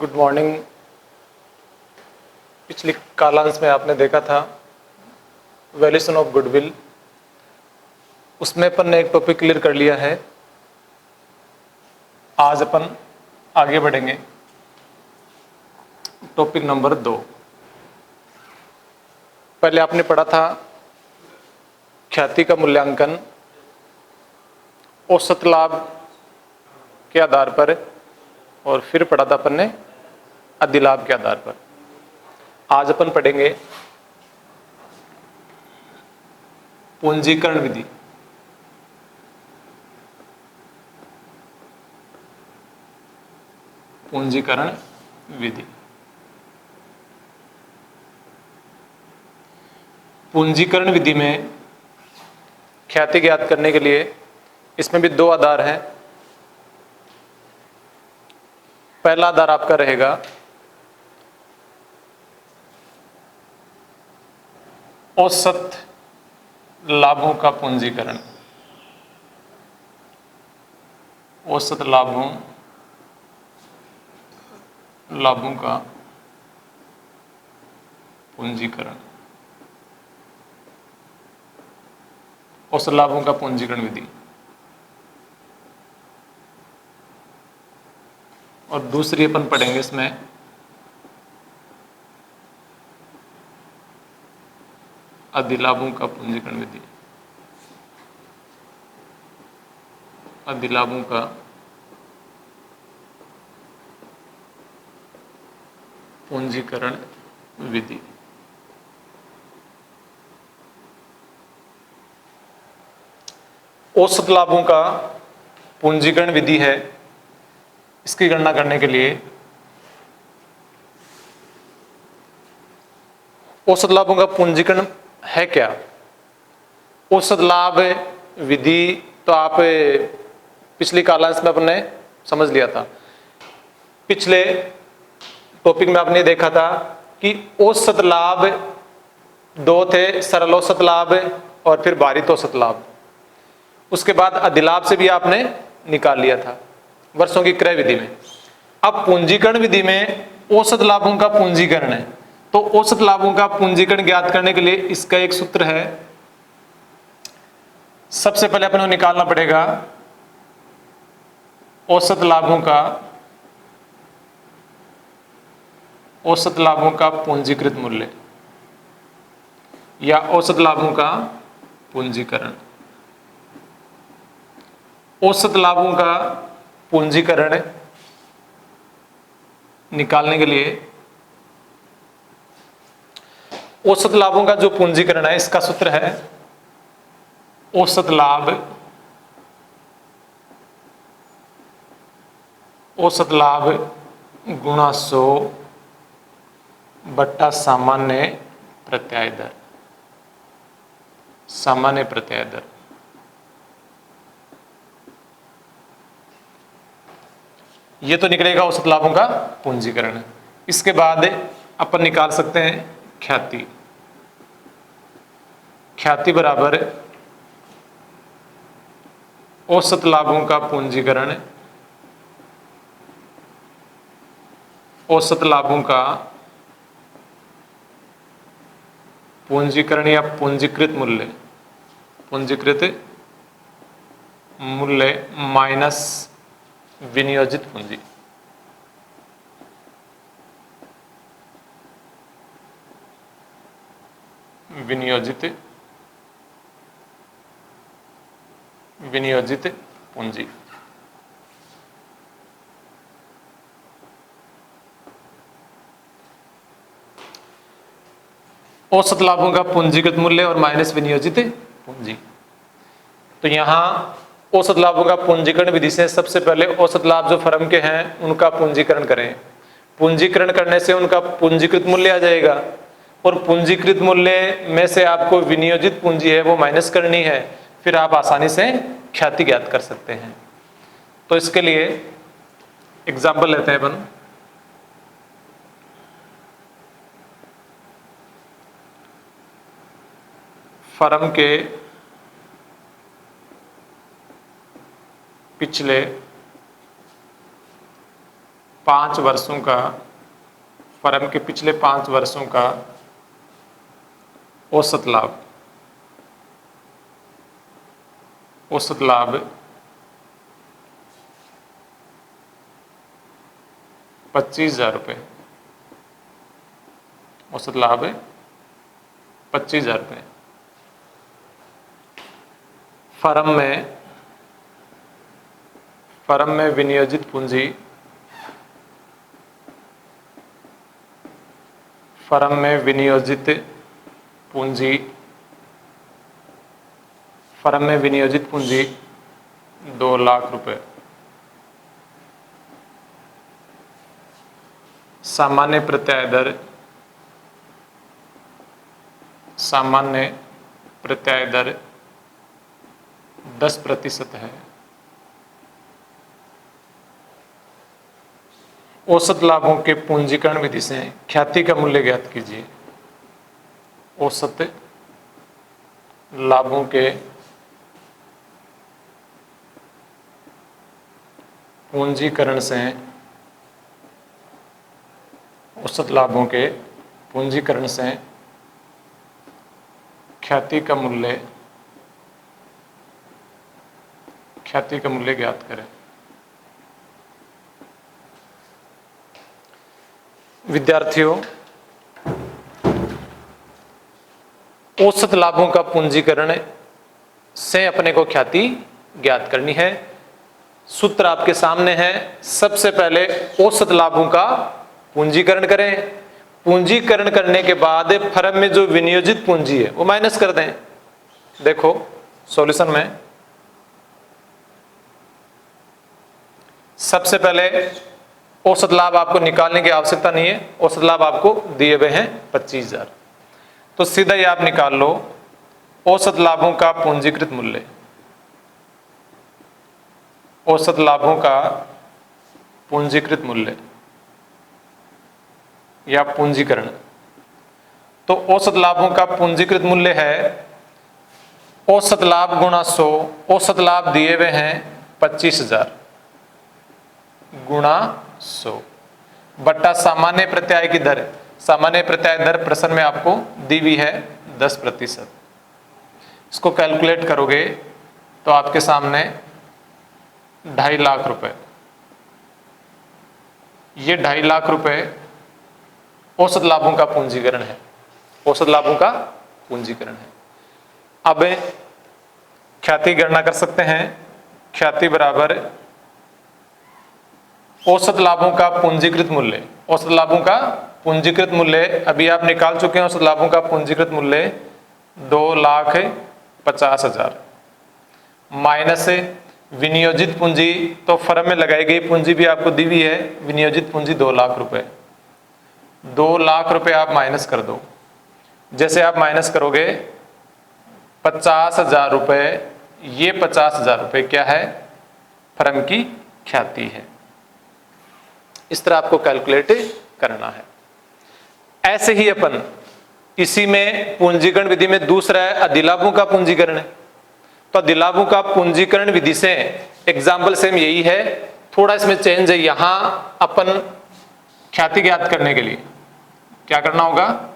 Good morning. पिछली कालांश में आपने देखा था वैल्यूएशन ऑफ गुडविल। उसमें अपन ने एक टॉपिक क्लियर कर लिया है। आज अपन आगे बढ़ेंगे टॉपिक नंबर 2। पहले आपने पढ़ा था ख्याति का मूल्यांकन औसत लाभ के आधार पर, और फिर पढ़ा था अपन ने अधिलाभ के आधार पर। आज अपन पढ़ेंगे पूंजीकरण विधि। पूंजीकरण विधि। पूंजीकरण विधि में ख्याति ज्ञात करने के लिए इसमें भी 2 आधार हैं। पहला आधार आपका रहेगा औसत लाभों का पूंजीकरण। औसत लाभों का पूंजीकरण। औसत लाभों का पूंजीकरण विधि। और दूसरी अपन पढ़ेंगे इसमें अधिलाभों का पूंजीकरण विधि। अधिलाभों का पूंजीकरण विधि। औसत लाभों का पूंजीकरण विधि है। इसकी गणना करने के लिए औसत लाभों का पूंजीकरण है क्या? औसत लाभ विधि तो आप पिछली कालांश में आपने समझ लिया था। पिछले टॉपिक में आपने देखा था कि औसत लाभ 2 थे, सरल औसत लाभ और फिर भारित औसत लाभ। उसके बाद अधिलाभ से भी आपने निकाल लिया था वर्षों की क्रय विधि में। अब पूंजीकरण विधि में औसत लाभों का पूंजीकरण है, तो औसत लाभों का पूंजीकरण ज्ञात करने के लिए इसका एक सूत्र है। सबसे पहले अपने को निकालना पड़ेगा औसत लाभों का पूंजीकृत मूल्य या औसत लाभों का पूंजीकरण। औसत लाभों का पूंजीकरण निकालने के लिए औसत लाभों का जो पूंजीकरण है, इसका सूत्र है औसत लाभ गुणा 100 बट्टा सामान्य प्रत्याय दर। सामान्य प्रत्याय दर। ये तो निकलेगा औसत लाभों का पूंजीकरण। इसके बाद अपन निकाल सकते हैं ख्याति। ख्याति बराबर औसत लाभों का पूंजीकरण, औसत लाभों का पूंजीकरण या पूंजीकृत मूल्य माइनस विनियोजित पूंजी। विनियोजित पूंजी। औसत लाभों का पूंजीकृत मूल्य और माइनस विनियोजित पूंजी। तो यहां औसत लाभों का पूंजीकरण विधि से सबसे पहले औसत लाभ जो फर्म के हैं उनका पूंजीकरण करें। पूंजीकरण करने से उनका पूंजीकृत मूल्य आ जाएगा, और पूंजीकृत मूल्य में से आपको विनियोजित पूंजी है वो माइनस करनी है। फिर आप आसानी से ख्याति ज्ञात कर सकते हैं। तो इसके लिए एग्जाम्पल लेते हैं अपन। फर्म के पिछले 5 वर्षों का, फर्म के पिछले 5 वर्षों का औसत लाभ, औसत लाभ 25,000 रुपये, औसत लाभ 25,000 रुपये। फर्म में विनियोजित पूंजी, फर्म में विनियोजित पूंजी, फर्म में विनियोजित पूंजी 2 लाख रुपए। सामान्य प्रत्याय दर, सामान्य प्रत्याय दर 10% है। औसत लाभों के पूंजीकरण विधि से ख्याति का मूल्य ज्ञात कीजिए। औसत लाभों के पूंजीकरण से, औसत लाभों के पूंजीकरण से ख्याति का मूल्य ज्ञात करें। विद्यार्थियों, औसत लाभों का पूंजीकरण से अपने को ख्याति ज्ञात करनी है। सूत्र आपके सामने है। सबसे पहले औसत लाभों का पूंजीकरण करें। पूंजीकरण करने के बाद फर्म में जो विनियोजित पूंजी है वो माइनस कर दें। देखो सॉल्यूशन में सबसे पहले औसत लाभ आपको निकालने की आवश्यकता नहीं है। औसत लाभ आपको दिए हुए हैं 25,000, तो सीधा ही आप निकाल लो औसत लाभों का पूंजीकृत मूल्य, औसत लाभों का पूंजीकृत मूल्य या पूंजीकरण। तो औसत लाभों का पूंजीकृत मूल्य है औसत लाभ गुणा 100। औसत लाभ दिए हुए हैं 25,000 गुणा 100 बट्टा सामान्य प्रत्याय की दर। सामान्य प्रत्याय दर प्रश्न में आपको दी हुई है 10%। इसको कैलकुलेट करोगे तो आपके सामने 2.5 लाख रुपए, ये 2.5 लाख रुपए औसत लाभों का पूंजीकरण है। औसत लाभों का पूंजीकरण है। अब ख्याति गणना कर सकते हैं। ख्याति बराबर औसत लाभों का पूंजीकृत मूल्य। औसत लाभों का पूंजीकृत मूल्य अभी आप निकाल चुके हैं। औसत लाभों का पूंजीकृत मूल्य 2,50,000 माइनस विनियोजित पूंजी। तो फर्म में लगाई गई पूंजी भी आपको दी हुई है, विनियोजित पूंजी 2 लाख रुपए। 2 लाख रुपए आप माइनस कर दो। जैसे आप माइनस करोगे 50,000 रुपए, ये 50,000 रुपए क्या है? फर्म की ख्याति है। इस तरह आपको कैलकुलेट करना है। ऐसे ही अपन इसी में पूंजीकरण विधि में दूसरा है अधिलाभों का पूंजीकरण। तो अधिलाभों का पूंजीकरण विधि से एग्जाम्पल सेम यही है, थोड़ा इसमें चेंज है। यहां अपन ख्याति ज्ञात करने के लिए क्या करना होगा?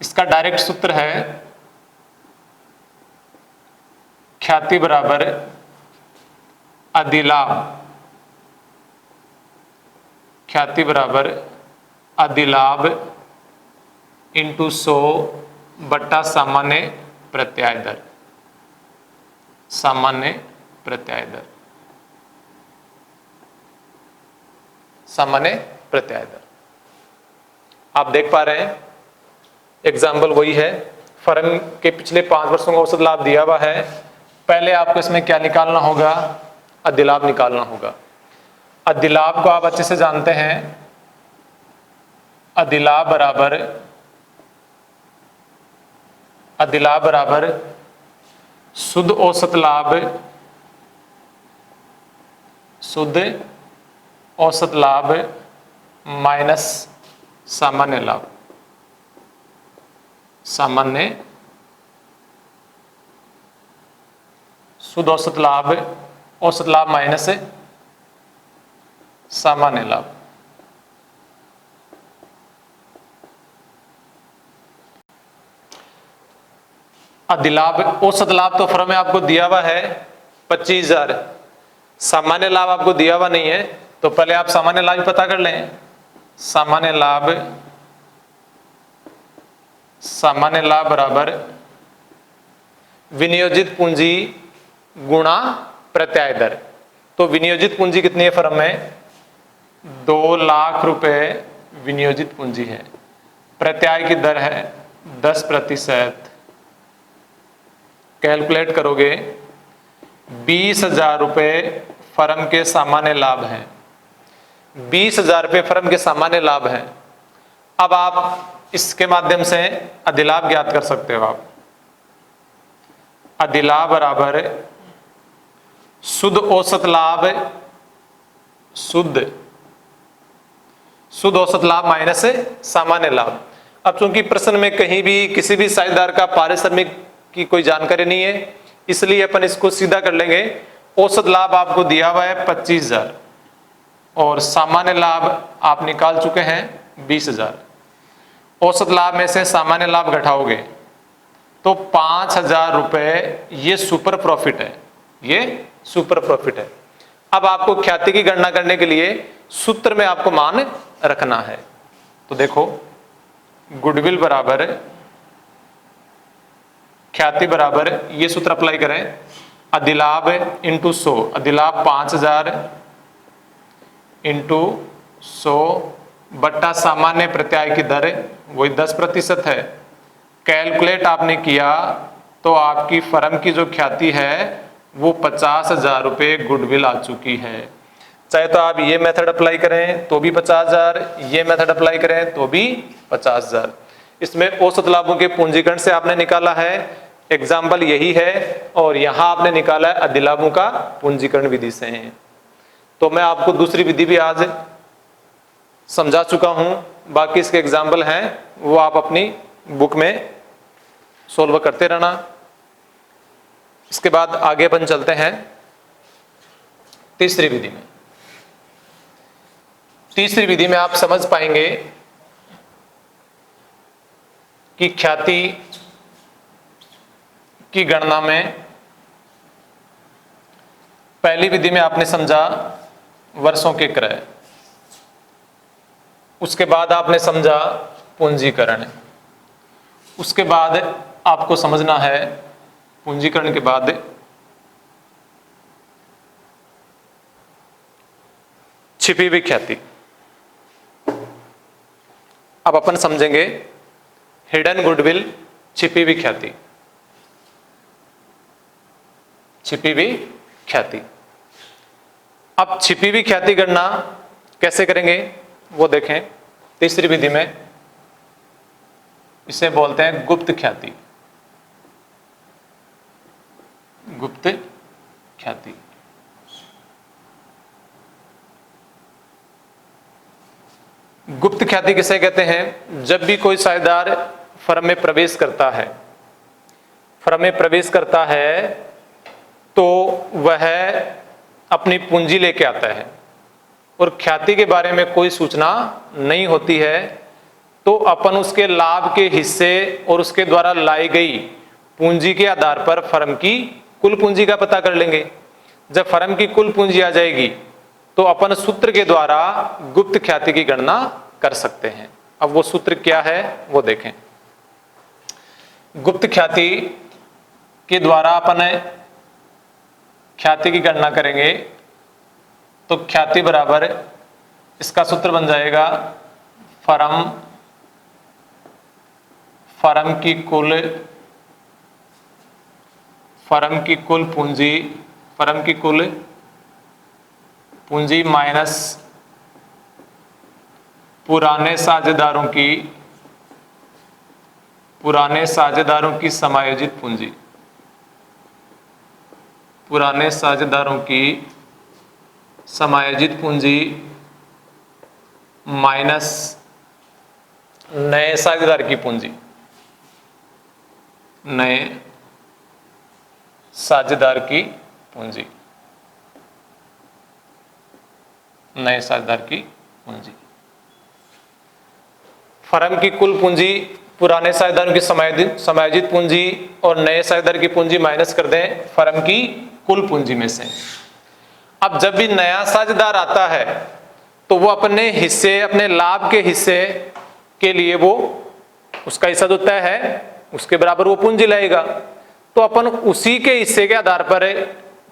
इसका डायरेक्ट सूत्र है ख्याति बराबर अधिलाभ, ख्याति बराबर अधिलाभ इंटू 100 बट्टा सामान्य प्रत्याय दर। सामान्य प्रत्याय दर, सामान्य प्रत्याय दर। आप देख पा रहे हैं एग्जाम्पल वही है। फर्म के पिछले 5 वर्षों का औसत लाभ दिया हुआ है। पहले आपको इसमें क्या निकालना होगा? अधिलाभ निकालना होगा। अधिलाभ को आप अच्छे से जानते हैं। अधिलाभ बराबर शुद्ध औसत लाभ, शुद्ध औसत लाभ माइनस सामान्य लाभ। सामान्य शुद्ध औसत लाभ, औसत लाभ माइनस सामान्य लाभ। अधिलाभ, औसत लाभ तो फर्म में आपको दिया हुआ है 25,000, सामान्य लाभ आपको दिया हुआ नहीं है, तो पहले आप सामान्य लाभ पता कर लें। सामान्य लाभ बराबर विनियोजित पूंजी गुणा प्रत्याय दर। तो विनियोजित पूंजी कितनी है फर्म में? 2 लाख रुपए विनियोजित पूंजी है, प्रत्याय की दर है 10%। कैलकुलेट करोगे 20,000 रुपए फर्म के सामान्य लाभ हैं, 20,000 रुपए फर्म के सामान्य लाभ हैं। अब आप इसके माध्यम से अधिलाभ ज्ञात कर सकते हो। आप अधिलाभ बराबर शुद्ध औसत लाभ, शुद्ध औसत लाभ माइनस सामान्य लाभ। अब चूंकि प्रश्न में कहीं भी किसी भी साझेदार का पारिश्रमिक की कोई जानकारी नहीं है, इसलिए अपन इसको सीधा कर लेंगे। औसत लाभ आपको दिया हुआ है 25,000 और सामान्य लाभ आप निकाल चुके हैं 20,000। औसत लाभ में से सामान्य लाभ घटाओगे तो 5,000 रुपए ये सुपर प्रॉफिट है, ये सुपर प्रॉफिट है। अब आपको ख्याति की गणना करने के लिए सूत्र में आपको मान रखना है। तो देखो, गुडविल बराबर ख्याति बराबर, ये सूत्र अप्लाई करें, अधिलाभ इंटू 100, अधिलाभ 5,000 इंटू 100 बट्टा सामान्य प्रत्याय की दर वही 10% है। कैलकुलेट आपने किया तो आपकी फर्म की जो ख्याति है वो 50,000 रुपए गुडविल आ चुकी है। चाहे तो आप ये मेथड अप्लाई करें तो भी 50,000, ये मेथड अप्लाई करें तो भी 50,000। इसमें औसत लाभों के पूंजीकरण से आपने निकाला है, एग्जाम्पल यही है, और यहां आपने निकाला है अधिलाभों का पूंजीकरण विधि से। तो मैं आपको दूसरी विधि भी आज समझा चुका हूं, बाकी इसके एग्जाम्पल हैं वो आप अपनी बुक में सोल्व करते रहना। इसके बाद आगे अपन चलते हैं तीसरी विधि में। तीसरी विधि में आप समझ पाएंगे कि ख्याति की गणना में पहली विधि में आपने समझा वर्षों के क्रय, उसके बाद आपने समझा पूंजीकरण, उसके बाद आपको समझना है पूंजीकरण के बाद छिपी हुई ख्याति। अब अपन समझेंगे हिडन गुडविल, छिपी हुई ख्याति। छिपी हुई ख्याति, अब छिपी हुई ख्याति गणना कैसे करेंगे वो देखें। तीसरी विधि में इसे बोलते हैं गुप्त ख्याति। गुप्त ख्याति, गुप्त ख्याति किसे कहते हैं? जब भी कोई साझेदार फर्म में प्रवेश करता है, फर्म में प्रवेश करता है तो वह अपनी पूंजी लेके आता है और ख्याति के बारे में कोई सूचना नहीं होती है, तो अपन उसके लाभ के हिस्से और उसके द्वारा लाई गई पूंजी के आधार पर फर्म की कुल पूंजी का पता कर लेंगे। जब फर्म की कुल पूंजी आ जाएगी तो अपन सूत्र के द्वारा गुप्त ख्याति की गणना कर सकते हैं। अब वो सूत्र क्या है वो देखें। गुप्त ख्याति के द्वारा अपन ख्याति की गणना करेंगे तो ख्याति बराबर, इसका सूत्र बन जाएगा फर्म की कुल पूंजी माइनस पुराने साझेदारों की समायोजित पूंजी, पुराने साझेदारों की समायोजित पूंजी माइनस नए साझेदार की पूंजी, नए साझेदार की पूंजी, नए साझेदार की पूंजी। फर्म की कुल पूंजी पुराने साझेदारों की समायोजित पूंजी और नए साझेदार की पूंजी माइनस कर दें फर्म की कुल पूंजी में से। अब जब भी नया साझेदार आता है तो वो अपने हिस्से, अपने लाभ के हिस्से के लिए वो उसका हिस्सा जो तय है उसके बराबर वो पूंजी लाएगा। तो अपन उसी के हिस्से के आधार पर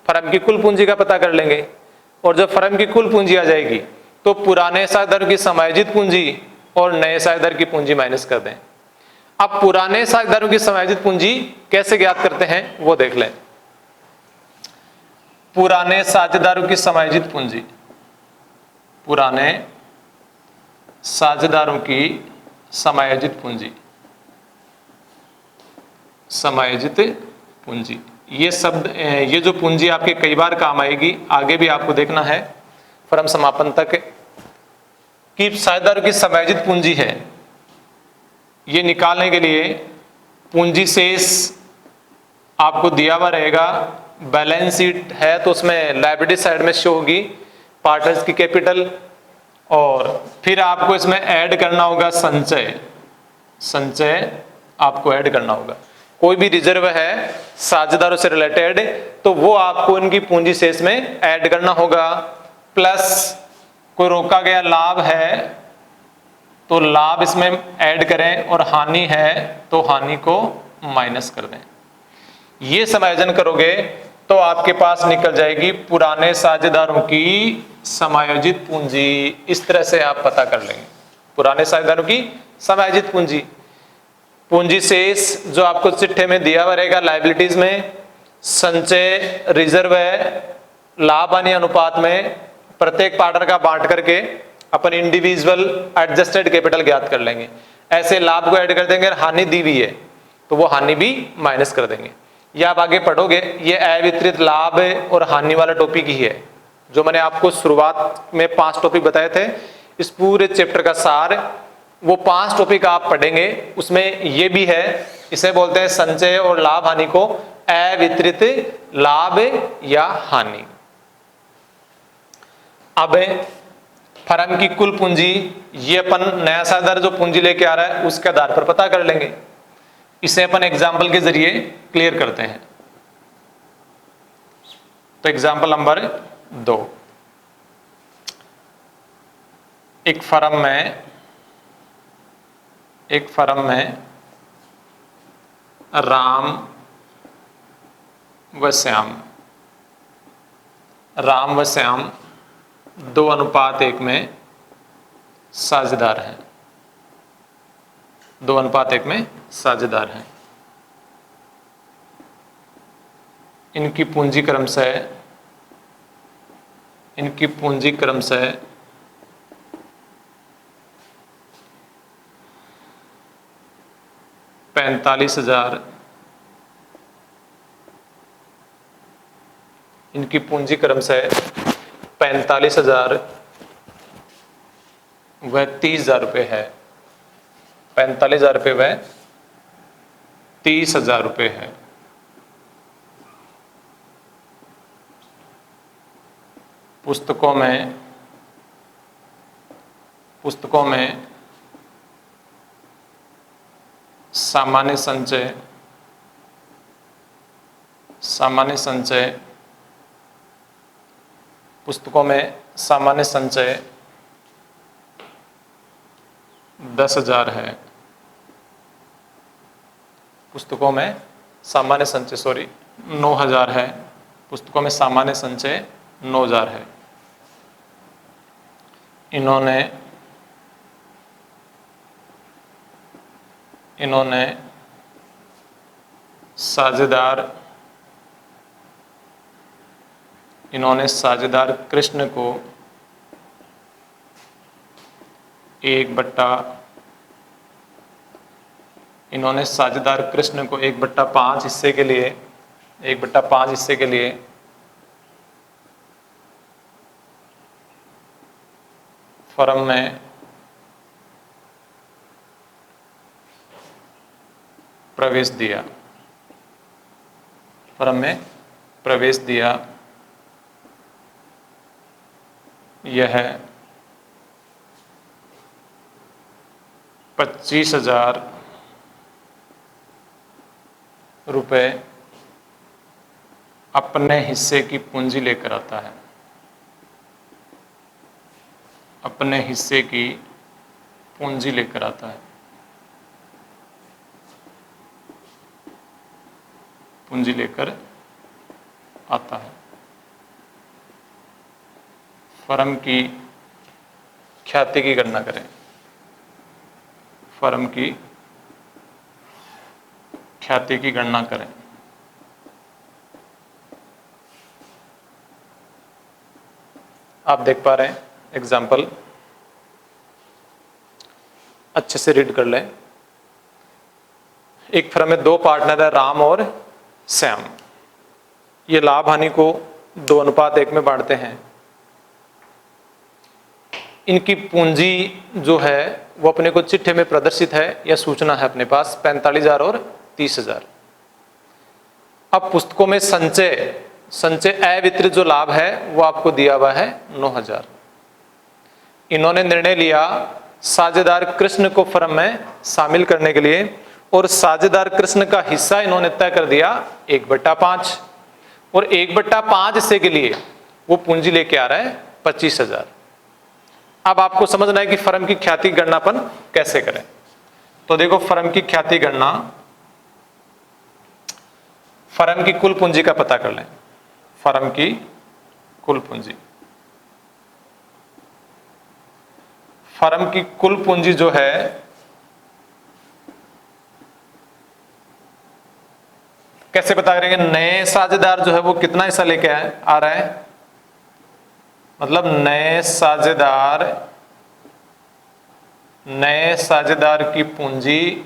फर्म की कुल पूंजी का पता कर लेंगे। और जब फर्म की कुल पूंजी आ जाएगी तो पुराने साझेदार की समायोजित पूंजी और नए साझेदार की पूंजी माइनस कर दें। अब पुराने साझेदारों की समायोजित पूंजी कैसे ज्ञात करते हैं वो देख लें। पुराने साझेदारों की समायोजित पूंजी, पुराने साझेदारों की समायोजित पूंजी, समायोजित पूंजी, ये शब्द, ये जो पूंजी आपके कई बार काम आएगी, आगे भी आपको देखना है फर्म समापन तक कि साझेदारों की समायोजित पूंजी है। ये निकालने के लिए पूंजी शेष आपको दिया हुआ रहेगा। बैलेंस शीट है तो उसमें लायबिलिटी साइड में शो होगी पार्टनर्स की कैपिटल, और फिर आपको इसमें ऐड करना होगा संचय, संचय आपको ऐड करना होगा। कोई भी रिजर्व है साझेदारों से रिलेटेड तो वो आपको इनकी पूंजी शेष में ऐड करना होगा। प्लस कोई रोका गया लाभ है तो लाभ इसमें ऐड करें, और हानि है तो हानि को माइनस कर दें। ये समायोजन करोगे तो आपके पास निकल जाएगी पुराने साझेदारों की समायोजित पूंजी। इस तरह से आप पता कर लेंगे पुराने साझेदारों की समायोजित पूंजी। पूंजी शेष जो आपको चिट्ठे में दिया हुआ रहेगा लायबिलिटीज में, संचय रिजर्व है लाभ हानि अनुपात में प्रत्येक पार्टनर का बांट करके अपन इंडिविजुअल एडजस्टेड कैपिटल ज्ञात कर लेंगे। ऐसे लाभ को ऐड कर देंगे, हानि दी हुई है तो वो हानि भी माइनस कर देंगे। ये आप आगे पढ़ोगे, ये अवितरित लाभ और हानि वाला टॉपिक ही है जो मैंने आपको शुरुआत में 5 टॉपिक बताए थे। इस पूरे चैप्टर का सार वो 5 टॉपिक आप पढ़ेंगे, उसमें ये भी है। इसे बोलते हैं संचय और लाभ हानि को अवितरित लाभ या हानि। अब फर्म की कुल पूंजी, ये अपन नया साझेदार जो पूंजी लेके आ रहा है उसके आधार पर पता कर लेंगे। इसे अपन एग्जाम्पल के जरिए क्लियर करते हैं। तो एग्जाम्पल नंबर 2, एक फर्म में राम व श्याम 2:1 में साझेदार हैं, 2:1 में साझेदार हैं। इनकी पूंजी क्रमशः 45,000, इनकी पूंजी क्रमशः 45,000 व 30,000 रुपये है। 45,000 रुपये व 30,000 रुपये है। पुस्तकों में सामान्य संचय पुस्तकों में सामान्य संचय 10,000 है। पुस्तकों में सामान्य संचय 9,000 है। पुस्तकों में सामान्य संचय 9,000 है। इन्होंने साझेदार कृष्ण को 1/5 हिस्से के लिए फर्म में प्रवेश दिया। यह 25,000 रुपये अपने हिस्से की पूंजी लेकर आता है। अपने हिस्से की पूंजी लेकर आता है। पूंजी लेकर आता है। फर्म की ख्याति की गणना करें। फर्म की ख्याति की गणना करें। आप देख पा रहे हैं एग्जाम्पल, अच्छे से रीड कर लें। एक फर्म में दो पार्टनर है, राम और श्याम। ये लाभ हानि को 2:1 में बांटते हैं। इनकी पूंजी जो है वो अपने को चिट्ठे में प्रदर्शित है या सूचना है अपने पास 45,000 और 30,000। अब पुस्तकों में संचय अवितरित जो लाभ है वो आपको दिया हुआ है 9,000। इन्होंने निर्णय लिया साझेदार कृष्ण को फर्म में शामिल करने के लिए, और साझेदार कृष्ण का हिस्सा इन्होंने तय कर दिया 1/5, और 1/5 हिस्से के लिए वो पूंजी लेके आ रहा है 25,000। अब आपको समझना है कि फर्म की ख्याति गणना अपन कैसे करें। तो देखो, फर्म की ख्याति गणना, फर्म की कुल पूंजी का पता कर लें। फर्म की कुल पूंजी, फर्म की कुल पूंजी जो है कैसे पता करेंगे? नए साझेदार जो है वो कितना हिस्सा लेके आ रहा है, मतलब नए साझेदार की पूंजी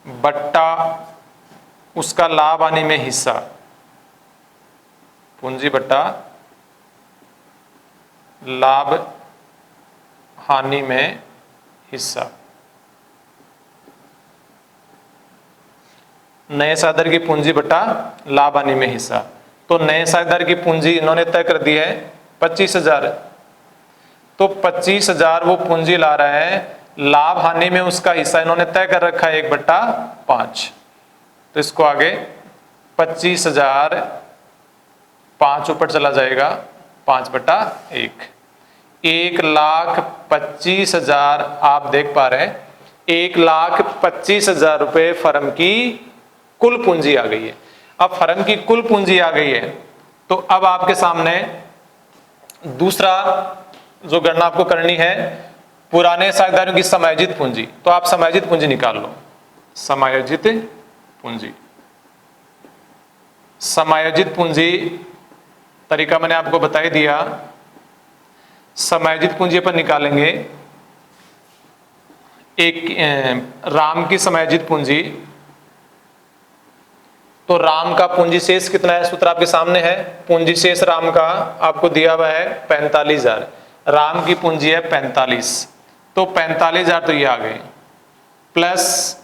बट्टा उसका लाभ हानि में हिस्सा। पूंजी बट्टा लाभ हानि में हिस्सा। नए साझेदार की पूंजी बट्टा लाभ हानि में हिस्सा। तो नए साझेदार की पूंजी इन्होंने तय कर दी है 25,000। तो 25,000 वो पूंजी ला रहा है, लाभ हानि में उसका हिस्सा इन्होंने तय कर रखा है 1/5। तो इसको आगे 25,000 5 ऊपर चला जाएगा 5/1। 1,25,000 आप देख पा रहे हैं, 1,25,000 रुपए फर्म की कुल पूंजी आ गई है। अब फर्म की कुल पूंजी आ गई है तो अब आपके सामने दूसरा जो गणना आपको करनी है, पुराने साझेदारों की समायोजित पूंजी। तो आप समायोजित पूंजी निकाल लो। समायोजित पूंजी, समायोजित पूंजी तरीका मैंने आपको बता ही दिया। समायोजित पूंजी पर निकालेंगे एक राम की समायोजित पूंजी। तो राम का पूंजी शेष कितना है, सूत्र आपके सामने है। पूंजी शेष राम का आपको दिया हुआ है 45,000। राम की पूंजी है 45, तो 45,000 तो ये आ गए, प्लस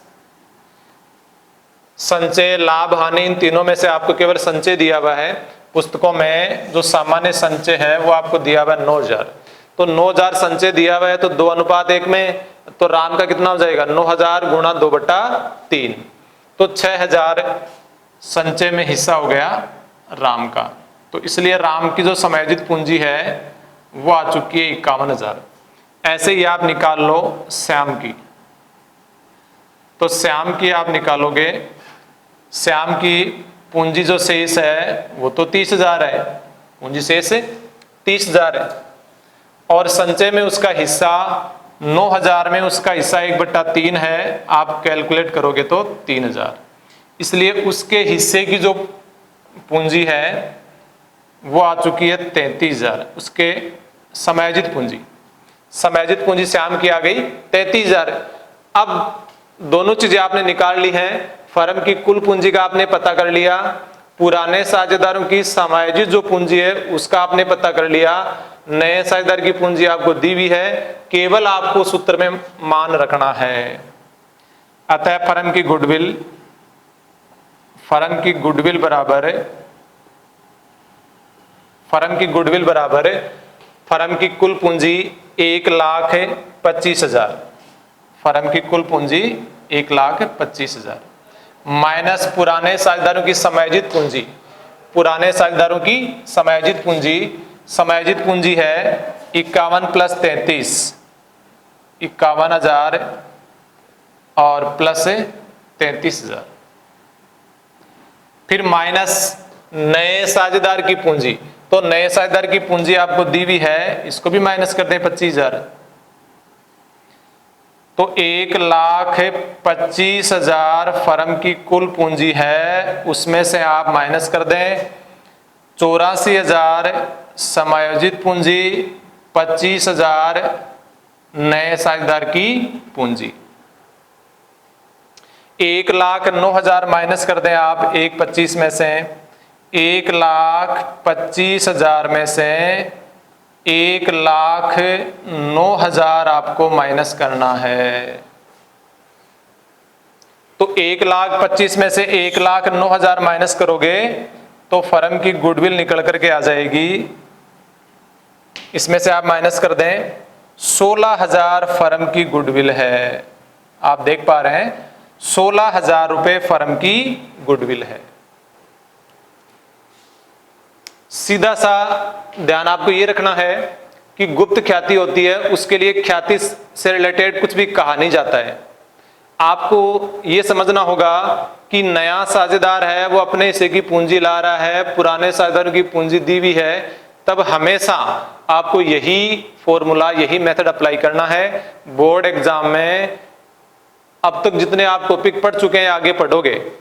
संचय लाभ हानि, इन तीनों में से आपको केवल संचय दिया हुआ है। पुस्तकों में जो सामान्य संचय है वो आपको दिया हुआ है 9,000। तो 9,000 संचय दिया हुआ है, तो 2:1 में तो राम का कितना हो जाएगा 9,000 गुणा 2/3, तो 6,000 संचय में हिस्सा हो गया राम का। तो इसलिए राम की जो समायोजित पूंजी है वो आ चुकी है 51,000। ऐसे ही आप निकाल लो श्याम की। तो श्याम की आप निकालोगे, श्याम की पूंजी जो शेष है वो तो 30,000 है, पूंजी शेष 30,000 है, और संचय में उसका हिस्सा 9,000 में उसका हिस्सा 1/3 है। आप कैलकुलेट करोगे तो 3,000। इसलिए उसके हिस्से की जो पूंजी है वो आ चुकी है 33,000। उसके समायोजित पूंजी श्याम की आ गई 33,000। अब दोनों चीजें आपने निकाल ली हैं। फर्म की कुल पूंजी का आपने पता कर लिया, पुराने साझेदारों की समायोजित जो पूंजी है उसका आपने पता कर लिया, नए साझेदार की पूंजी आपको दी हुई है, केवल आपको सूत्र में मान रखना है। अतः फर्म की गुडविल बराबर फर्म की कुल पूंजी 1,25,000, फर्म की कुल पूंजी 1,25,000 माइनस पुराने साझेदारों की समायोजित पूंजी, पुराने साझेदारों की समायोजित पूंजी, समायोजित पूंजी है 51 प्लस 33, 51,000 और प्लस 33,000, फिर माइनस नए साझेदार की पूंजी, तो नए साझेदार की पूंजी आपको दी हुई है, इसको भी माइनस कर दें 25,000, तो 1,25,000 फर्म की कुल पूंजी है, उसमें से आप माइनस कर दें 84,000 समायोजित पूंजी, 25,000 नए साझेदार की पूंजी। 1,09,000 माइनस कर दें आप 1,25,000 में से, 1,25,000 में से 1,09,000 आपको माइनस करना है। तो 1,25,000 में से 1,09,000 माइनस करोगे तो फर्म की गुडविल निकल करके आ जाएगी। इसमें से आप माइनस कर दें 16,000 फर्म की गुडविल है। आप देख पा रहे हैं 16,000 रुपए फर्म की गुडविल है। सीधा सा ध्यान आपको ये रखना है कि गुप्त ख्याति होती है, उसके लिए ख्याति से रिलेटेड कुछ भी कहा नहीं जाता है। आपको ये समझना होगा कि नया साझेदार है वो अपने हिस्से की पूंजी ला रहा है, पुराने साझेदारों की पूंजी दी हुई है, तब हमेशा आपको यही फॉर्मूला, यही मेथड अप्लाई करना है। बोर्ड एग्जाम में अब तक जितने आप टॉपिक पढ़ चुके हैं, आगे पढ़ोगे,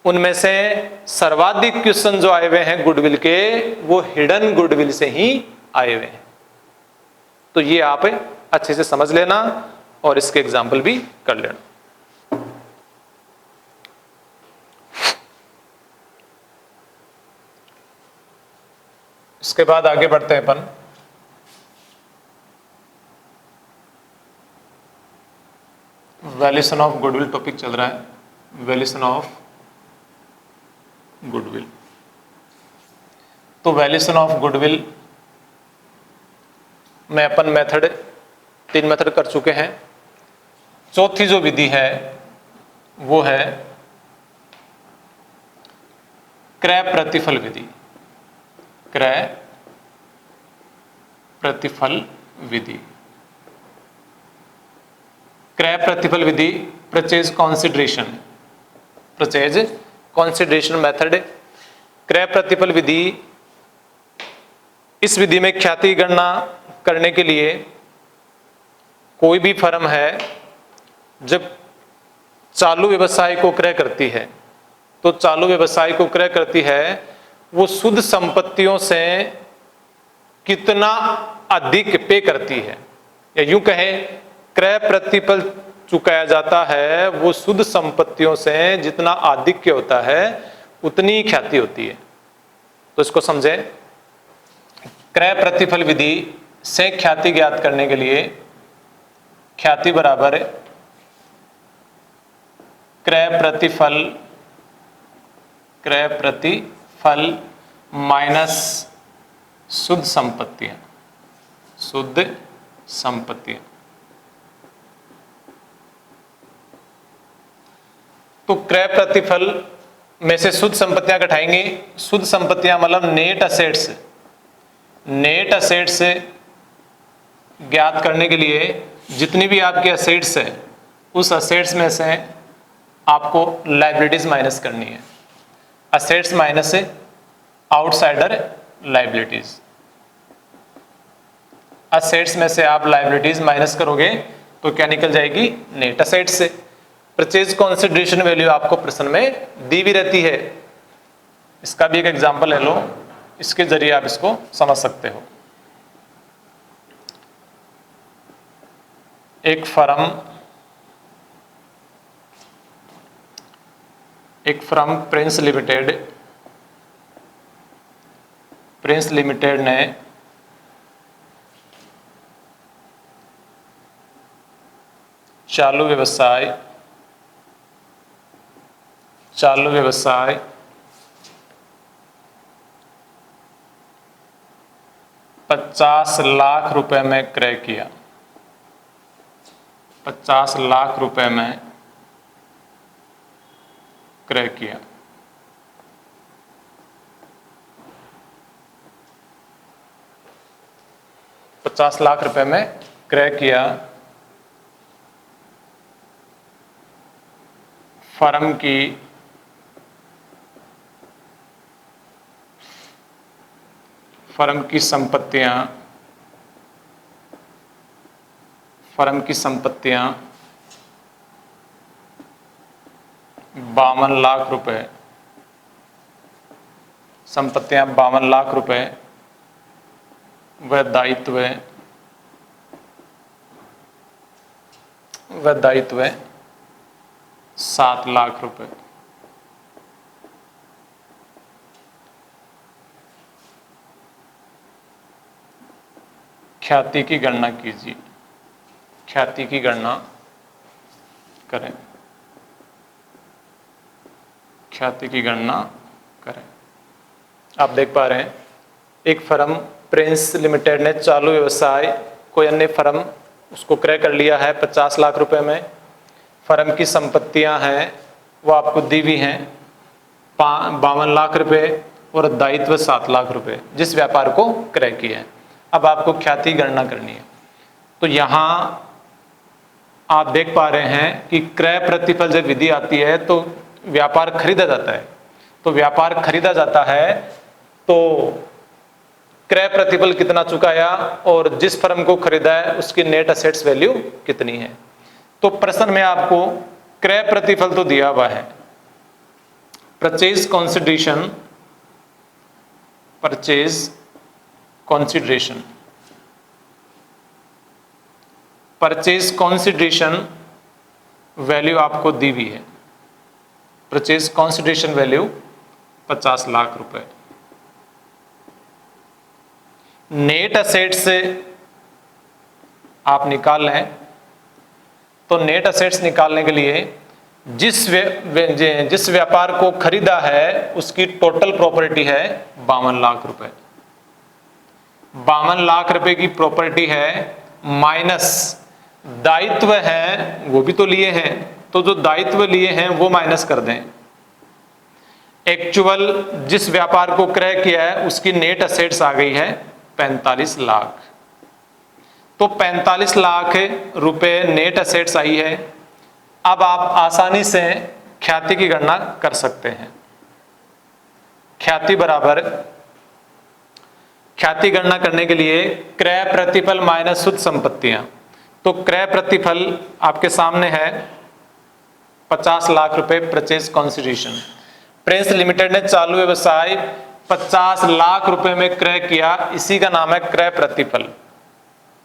उनमें से सर्वाधिक क्वेश्चन जो आए हुए हैं गुडविल के, वो हिडन गुडविल से ही आए हुए हैं। तो ये आप अच्छे से समझ लेना और इसके एग्जाम्पल भी कर लेना। इसके बाद आगे बढ़ते हैं अपन। वैल्यूएशन ऑफ गुडविल टॉपिक चल रहा है, वैल्यूएशन ऑफ गुडविल। तो वैल्यूएशन ऑफ गुडविल में अपन मेथड 3 मेथड कर चुके हैं। चौथी जो विधि है वो है क्रय प्रतिफल विधि, क्रय प्रतिफल विधि। क्रय प्रतिफल विधि purchase consideration, purchase consideration method. क्रय प्रतिफल विधि, इस विधि में ख्याति गणना करने के लिए कोई भी फर्म है जब चालू व्यवसाय को क्रय करती है, तो चालू व्यवसाय को क्रय करती है, वो शुद्ध संपत्तियों से कितना अधिक पे करती है, या यूं कहें क्रय प्रतिफल चुकाया जाता है वो शुद्ध संपत्तियों से जितना आधिक्य होता है उतनी ख्याति होती है। तो इसको समझें। क्रय प्रतिफल विधि से ख्याति ज्ञात करने के लिए ख्याति बराबर क्रय प्रतिफल माइनस शुद्ध संपत्तियां, शुद्ध संपत्तियां। तो क्रय प्रतिफल में से शुद्ध संपत्तियां घटाएंगे। शुद्ध संपत्तियां मतलब नेट असेट्स, नेट असेट्स ज्ञात करने के लिए जितनी भी आपकी असेट्स है उस असेट्स में से आपको लायबिलिटीज माइनस करनी है। Assets minus outsider liabilities. Assets में से आप लायबिलिटीज माइनस करोगे तो क्या निकल जाएगी, नेट असेट्स से। परचेज कॉन्सिडरेशन वैल्यू आपको प्रश्न में दी भी रहती है। इसका भी एक एग्जांपल ले लो, इसके जरिए आप इसको समझ सकते हो। एक फर्म प्रिंस लिमिटेड ने चालू व्यवसाय 50 लाख रुपए में क्रय किया, 50 लाख रुपए में क्रय किया। ₹50 लाख में क्रय किया। फर्म की संपत्तियां 52 लाख रुपए, संपत्तियां 52 लाख रुपए व दायित्व 7 लाख रुपए। ख्याति की गणना कीजिए, ख्याति की गणना करें, ख्याति की गणना करें। आप देख पा रहे हैं एक फर्म प्रिंस लिमिटेड ने चालू व्यवसाय कोई अन्य फर्म उसको क्रय कर लिया है 50 लाख रुपए में। फर्म की संपत्तियां हैं वो आपको दी हुई हैं 52 लाख रुपए और दायित्व 7 लाख रुपए जिस व्यापार को क्रय किया है। अब आपको ख्याति गणना करनी है। तो यहाँ आप देख पा रहे हैं कि क्रय प्रतिफल जब विधि आती है तो व्यापार खरीदा जाता है। तो व्यापार खरीदा जाता है तो क्रय प्रतिफल कितना चुकाया और जिस फर्म को खरीदा है उसकी नेट असेट्स वैल्यू कितनी है। तो प्रश्न में आपको क्रय प्रतिफल तो दिया हुआ है, purchase consideration, purchase consideration, purchase consideration value आपको दी हुई है। परचेज कंसिडरेशन वैल्यू 50 लाख रुपए। नेट असेट्स से आप निकाल लें तो नेट असेट्स निकालने के लिए जिस व्यापार को खरीदा है उसकी टोटल प्रॉपर्टी है 52 लाख रुपए। 52 लाख रुपए की प्रॉपर्टी है माइनस दायित्व है वो भी तो लिए हैं, तो जो दायित्व लिए हैं वो माइनस कर दें। एक्चुअल जिस व्यापार को क्रय किया है उसकी नेट असेट्स आ गई है 45 लाख। तो 45 लाख रुपए नेट असेट्स आई है। अब आप आसानी से ख्याति की गणना कर सकते हैं। ख्याति बराबर, ख्याति गणना करने के लिए क्रय प्रतिफल माइनस शुद्ध संपत्तियां। तो क्रय प्रतिफल आपके सामने है 50 लाख रुपए परचेज कंसिडरेशन। प्रिंस लिमिटेड ने चालू व्यवसाय 50 लाख रुपए में क्रय किया, इसी का नाम है क्रय प्रतिफल।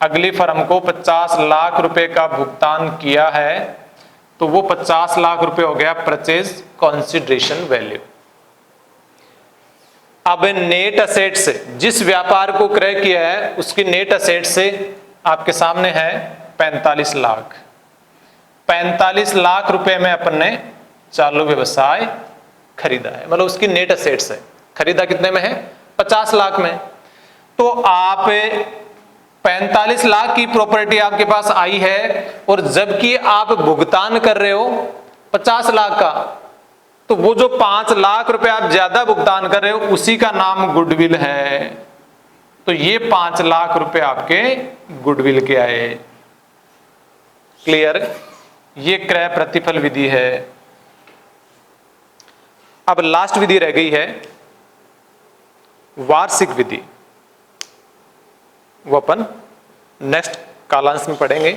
अगली फर्म को 50 लाख रुपए का भुगतान किया है तो वो 50 लाख रुपए हो गया परचेज कंसिडरेशन वैल्यू। अब नेट असेट से जिस व्यापार को क्रय किया है उसकी नेट असेट से आपके सामने है 45 लाख। 45 लाख रुपए में अपन ने चालू व्यवसाय खरीदा है, मतलब उसकी नेट असेट्स है। खरीदा कितने में है? 50 लाख में। तो आप 45 लाख की प्रॉपर्टी आपके पास आई है और जबकि आप भुगतान कर रहे हो 50 लाख का, तो वो जो 5 लाख रुपए आप ज्यादा भुगतान कर रहे हो उसी का नाम गुडविल है। तो ये 5 लाख रुपए आपके गुडविल के आए। क्लियर? ये क्रय प्रतिफल विधि है। अब लास्ट विधि रह गई है वार्षिक विधि, वो अपन नेक्स्ट कालांश में पढ़ेंगे।